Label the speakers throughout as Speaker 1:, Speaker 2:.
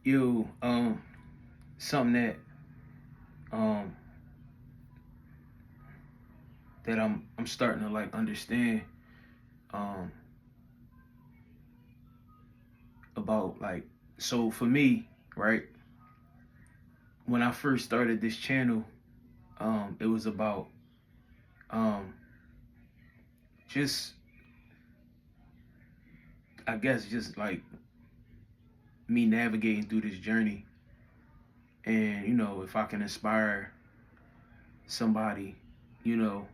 Speaker 1: you something um that I'm starting to like understand um about like, so for me, right, when I first started this channel, it was about um just, I guess, just like me navigating through this journey, and if I can inspire somebody, you know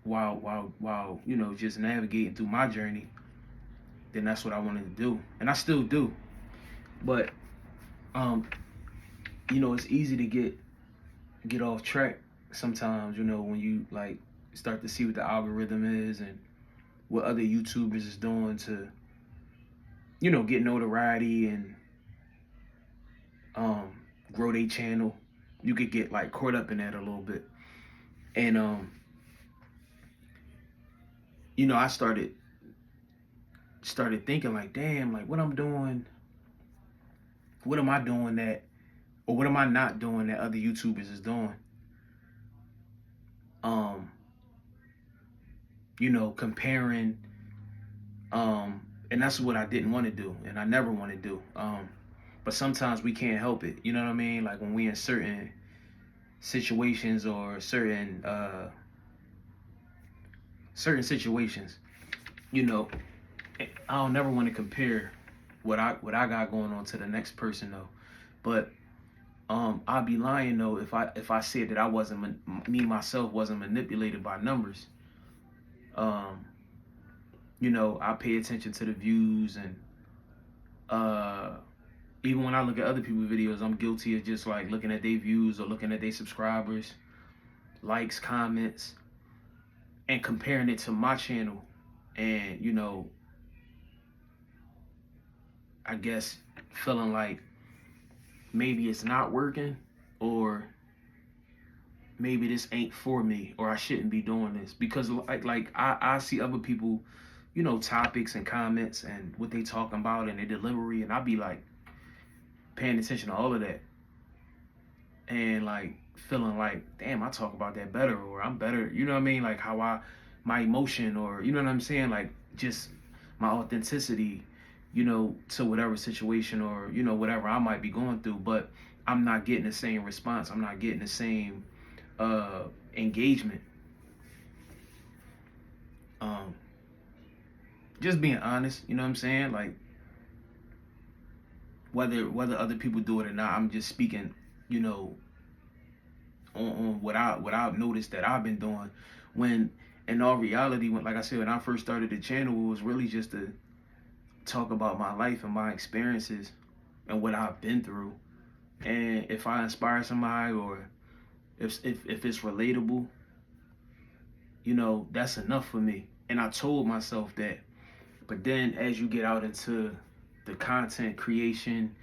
Speaker 1: while just navigating through my journey, then that's what I wanted to do, and I still do. But um it's easy to get off track sometimes, when you like start to see what the algorithm is and what other YouTubers is doing to, get notoriety and um grow their channel. You could get like caught up in that a little bit. And I started thinking like, damn, like what I'm doing, what am I doing that, or what am I not doing that other YouTubers is doing? Um, comparing, and that's what I didn't want to do, and I never want to do. But sometimes we can't help it. You know what I mean? Like when we in certain situations or certain situations, you know, I don't never want to compare what I got going on to the next person though. But I'd be lying though if I said that I wasn't me myself wasn't manipulated by numbers. Um, I pay attention to the views, and uh even when I look at other people's videos, I'm guilty of just like looking at their views or looking at their subscribers, likes, comments, and comparing it to my channel. And, I guess feeling like maybe it's not working, or maybe this ain't for me, or I shouldn't be doing this. Because like I see other people, topics and comments and what they talking about and their delivery, and I be like paying attention to all of that. And like feeling like, damn, I talk about that better, or I'm better, you know what I mean? Like how my emotion, or you know what I'm saying? Like just my authenticity, to whatever situation, or, whatever I might be going through. But I'm not getting the same response. I'm not getting the same uh engagement. Um, just being honest, you know what I'm saying? Like whether other people do it or not, I'm just speaking, you know, on what I've noticed that I've been doing. When in all reality, when, like I said, when I first started the channel, it was really just to talk about my life and my experiences and what I've been through. And if I inspire somebody, or if it's relatable, that's enough for me. And I told myself that. But then as you get out into the content creation,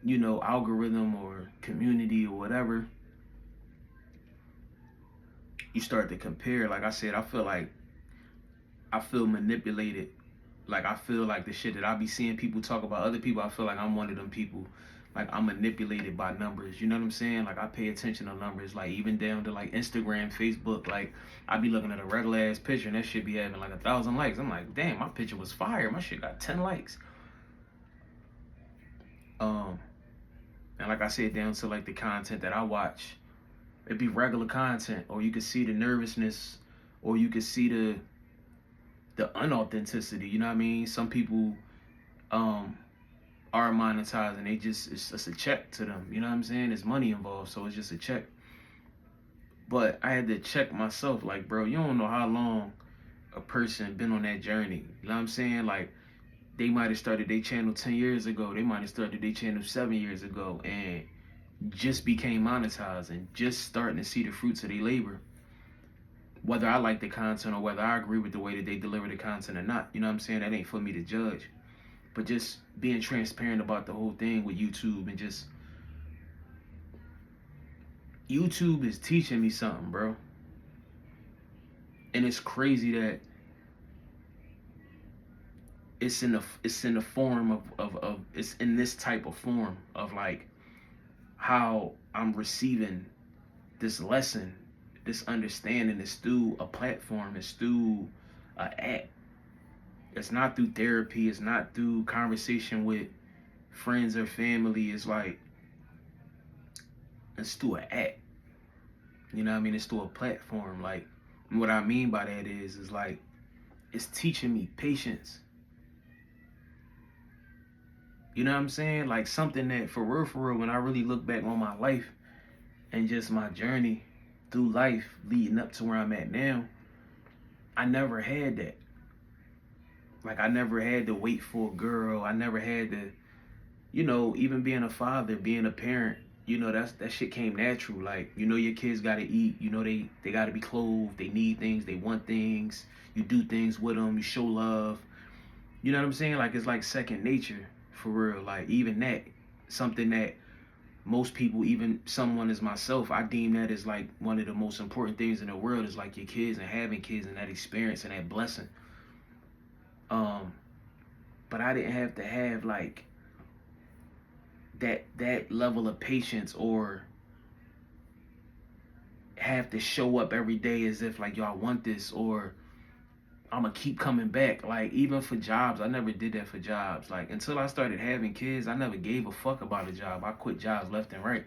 Speaker 1: algorithm or community or whatever, you start to compare. Like I said, I feel manipulated. Like I feel like the shit that I be seeing people talk about other people, I feel like I'm one of them people. Like I'm manipulated by numbers. You know what I'm saying? Like I pay attention to numbers, like even down to like Instagram, Facebook. Like I be looking at a regular ass picture and that shit be having like 1,000 likes. I'm like, damn, my picture was fire. My shit got 10 likes. Um, and like I said, down to like the content that I watch, it'd be regular content, or you could see the nervousness, or you could see the unauthenticity. You know what I mean? Some people um are monetized, and they it's just a check to them. You know what I'm saying? There's money involved, so it's just a check. But I had to check myself, like, bro, you don't know how long a person been on that journey. You know what I'm saying? Like, they might have started their channel 10 years ago. They might have started their channel 7 years ago and just became monetized and just starting to see the fruits of their labor. Whether I like the content or whether I agree with the way that they deliver the content or not, you know what I'm saying? That ain't for me to judge. But just being transparent about the whole thing with YouTube, and just YouTube is teaching me something, bro. And it's crazy that it's in the form of it's in this type of form of like how I'm receiving this lesson, this understanding is through a platform, it's through an app. It's not through therapy, it's not through conversation with friends or family. It's like it's through an app. You know what I mean? It's through a platform. Like what I mean by that is like it's teaching me patience. You know what I'm saying? Like something that for real, when I really look back on my life and just my journey through life leading up to where I'm at now, I never had that. Like I never had to wait for a girl. I never had to, even being a father, being a parent, that shit came natural. Like, your kids gotta eat, they gotta be clothed, they need things, they want things, you do things with them, you show love. You know what I'm saying? Like it's like second nature for real. Like even that, something that most people, even someone as myself, I deem that as like one of the most important things in the world is like your kids and having kids and that experience and that blessing. Um, but I didn't have to have like that level of patience or have to show up every day as if like, yo, I want this, or I'm gonna keep coming back. Like even for jobs, I never did that for jobs. Like until I started having kids, I never gave a fuck about a job. I quit jobs left and right.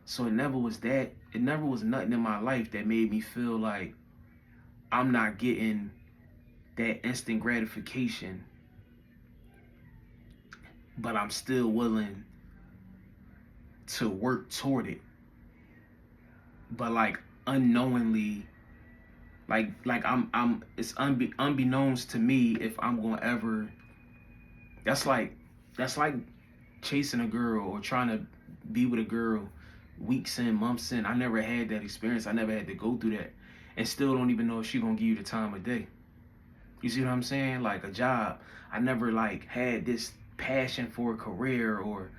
Speaker 1: So it never was that. It never was nothing in my life that made me feel like I'm not getting that instant gratification, but I'm still willing to work toward it. But like unknowingly, like I'm it's unbeknownst to me if I'm gonna ever. That's like that's like chasing a girl or trying to be with a girl weeks in, months in. I never had that experience. I never had to go through that, and still don't even know if she gonna give you the time of day. You see what I'm saying? Like a job. I never like had this passion for a career or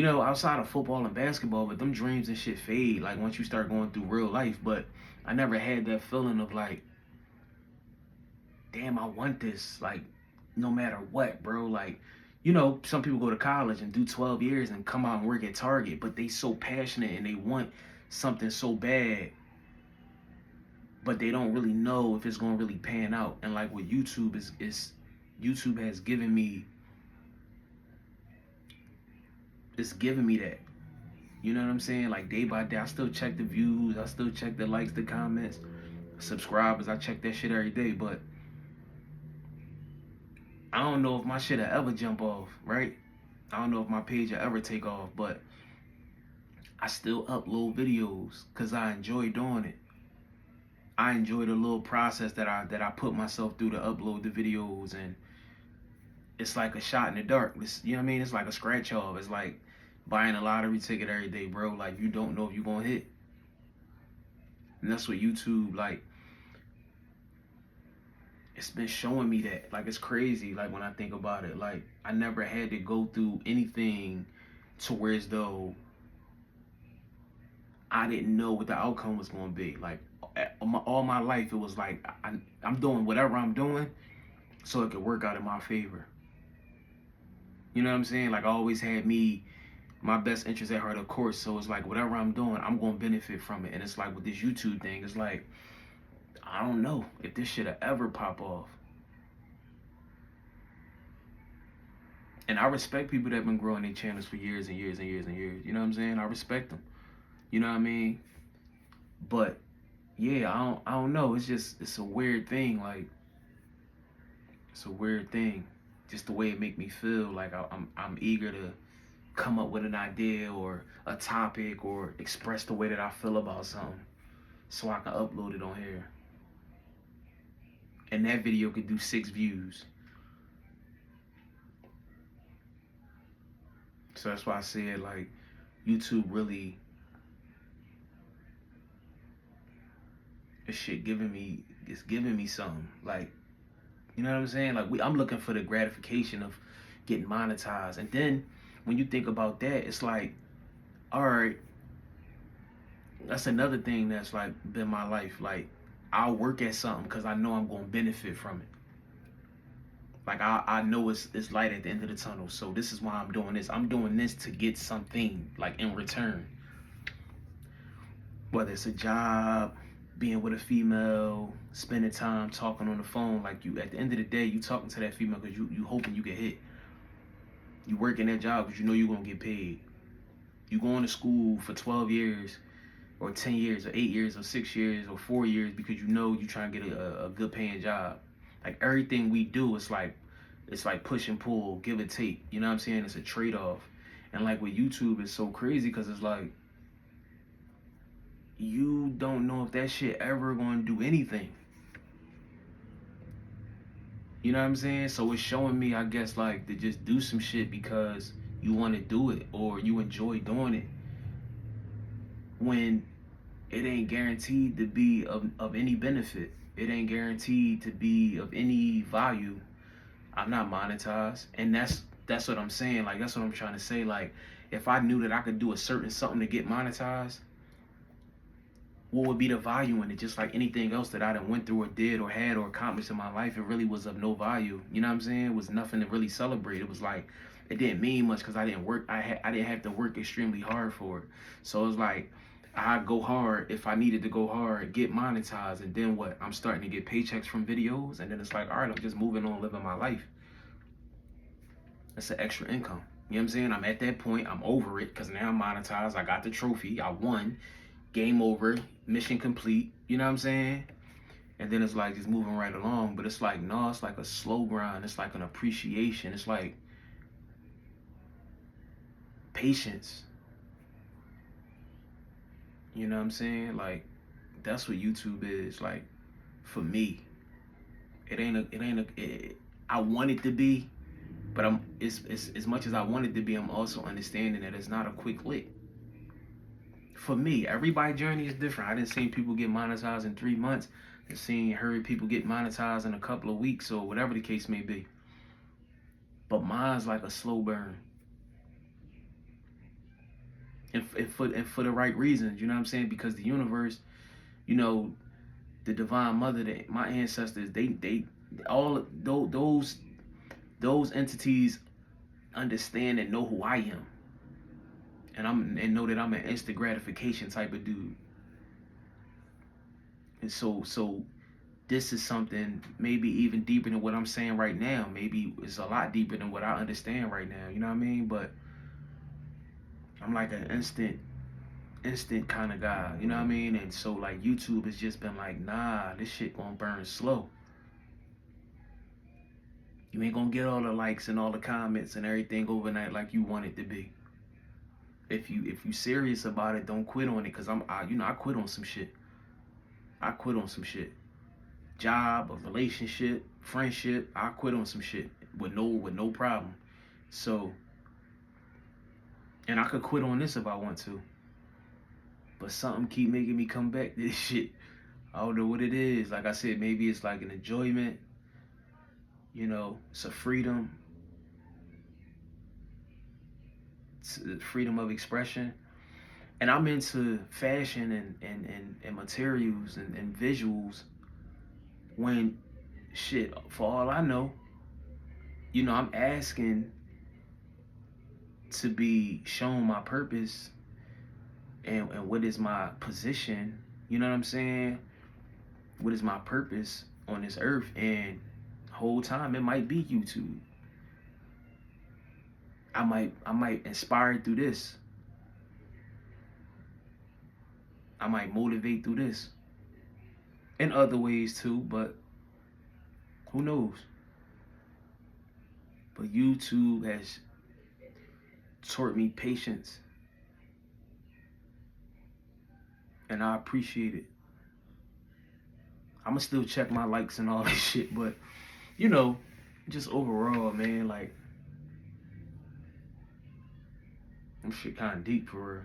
Speaker 1: outside of football and basketball, but them dreams and shit fade like once you start going through real life. But I never had that feeling of like, damn, I want this. Like, no matter what, bro. Like, some people go to college and do 12 years and come out and work at Target, but they so passionate and they want something so bad, but they don't really know if it's gonna really pan out. And like with YouTube is YouTube has given me it's giving me that. You know what I'm saying? Like day by day, I still check the views, I still check the likes, the comments, subscribers, I check that shit every day, but I don't know if my shit'll ever jump off, right? I don't know if my page will ever take off, but I still upload videos because I enjoy doing it. I enjoy the little process that I put myself through to upload the videos, and it's like a shot in the dark. You know what I mean? It's like a scratch off. It's like buying a lottery ticket every day, bro. Like you don't know if you're gonna hit. And that's what YouTube, like, it's been showing me that. Like it's crazy, like when I think about it. Like I never had to go through anything to where as though I didn't know what the outcome was gonna be. Like all my life, it was like I'm doing whatever I'm doing so it could work out in my favor. You know what I'm saying? Like I always had my best interest at heart, of course. So it's like whatever I'm doing, I'm gonna benefit from it. And it's like with this YouTube thing, it's like I don't know if this shit'll ever pop off. And I respect people that have been growing their channels for years and years and years and years. You know what I'm saying? I respect them. You know what I mean? But yeah, I don't know. It's a weird thing. Like it's a weird thing. Just the way it make me feel. Like I'm eager to come up with an idea or a topic or express the way that I feel about something so I can upload it on here. And that video could do 6 views. So that's why I said like YouTube really it's giving me something. Like, you know what I'm saying? Like I'm looking for the gratification of getting monetized. And then when you think about that, it's like, all right, that's another thing that's like been my life. Like I'll work at something because I know I'm gonna benefit from it. Like I know it's light at the end of the tunnel. So this is why I'm doing this. I'm doing this to get something like in return. Whether it's a job, being with a female, spending time talking on the phone, like you at the end of the day, you talking to that female because you hoping you get hit. You working that job because you know you're gonna get paid. You going to school for 12 years or 10 years or 8 years or 6 years or 4 years because you know you're trying to get a good paying job. Like everything we do, it's like push and pull, give and take. You know what I'm saying? It's a trade-off. And like with YouTube, it's so crazy because it's like you don't know if that shit ever gonna do anything. You know what I'm saying? So it's showing me, I guess, like to just do some shit because you want to do it or you enjoy doing it when it ain't guaranteed to be of any benefit. It ain't guaranteed to be of any value. I'm not monetized, and that's what I'm saying. Like that's what I'm trying to say. Like if I knew that I could do a certain something to get monetized, what would be the value in it? Just like anything else that I done went through or did or had or accomplished in my life, it really was of no value. You know what I'm saying? It was nothing to really celebrate. It was like it didn't mean much because I didn't work. I didn't have to work extremely hard for it. So it was like I'd go hard if I needed to go hard, get monetized, and then what? I'm starting to get paychecks from videos, and then it's like, all right, I'm just moving on, living my life. That's an extra income. You know what I'm saying? I'm at that point. I'm over it because now I'm monetized. I got the trophy. I won. Game over. Mission complete. You know what I'm saying? And then it's like just moving right along. But it's like, no, it's like a slow grind. It's like an appreciation. It's like patience. You know what I'm saying? Like, that's what YouTube is. Like, for me, I want it to be, but it's as much as I want it to be, I'm also understanding that it's not a quick lick. For me, everybody's journey is different. I didn't see people get monetized in 3 months. Heard people get monetized in a couple of weeks or whatever the case may be. But mine's like a slow burn. And for the right reasons, you know what I'm saying? Because the universe, you know, the divine mother, my ancestors, they all those entities understand and know who I am. And know that I'm an instant gratification type of dude. And so this is something maybe even deeper than what I'm saying right now. Maybe it's a lot deeper than what I understand right now. You know what I mean? But I'm like an instant kind of guy. You know what I mean? And so like YouTube has just been like, nah, this shit gonna burn slow. You ain't gonna get all the likes and all the comments and everything overnight like you want it to be. If you serious about it, don't quit on it. Cause I quit on some shit. I quit on some shit. Job, a relationship, friendship. I quit on some shit with no problem. So, and I could quit on this if I want to. But something keep making me come back to this shit. I don't know what it is. Like I said, maybe it's like an enjoyment. You know, it's a freedom. It's a freedom of expression. And I'm into fashion and materials and visuals when shit, for all I know, you know, I'm asking to be shown my purpose and what is my position, you know what I'm saying? What is my purpose on this earth? And the whole time it might be YouTube. I might inspire through this. I might motivate through this. In other ways too, but who knows? But YouTube has taught me patience. And I appreciate it. I'ma still check my likes and all that shit, but you know, just overall, man, like, them shit kinda deep for real.